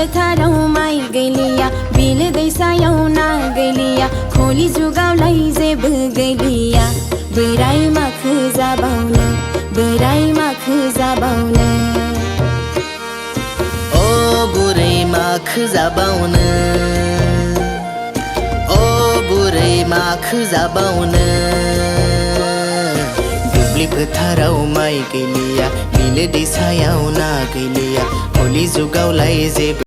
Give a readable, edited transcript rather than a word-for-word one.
फोथाराव माइ गैलिया बिलो दैसायाव ना गैलिया खलि जुगावलाय जेबो गैलिया बोराइ माखो जाबावनो बोराइ माखो जाबावनो ओ बुरै माखो जाबावनो ओ बुरै माखो जाबावनो दुब्लि फोथाराव माइ गैलिया बिलो दैसायाव ना गैलिया खलि जुगावलाय जेबो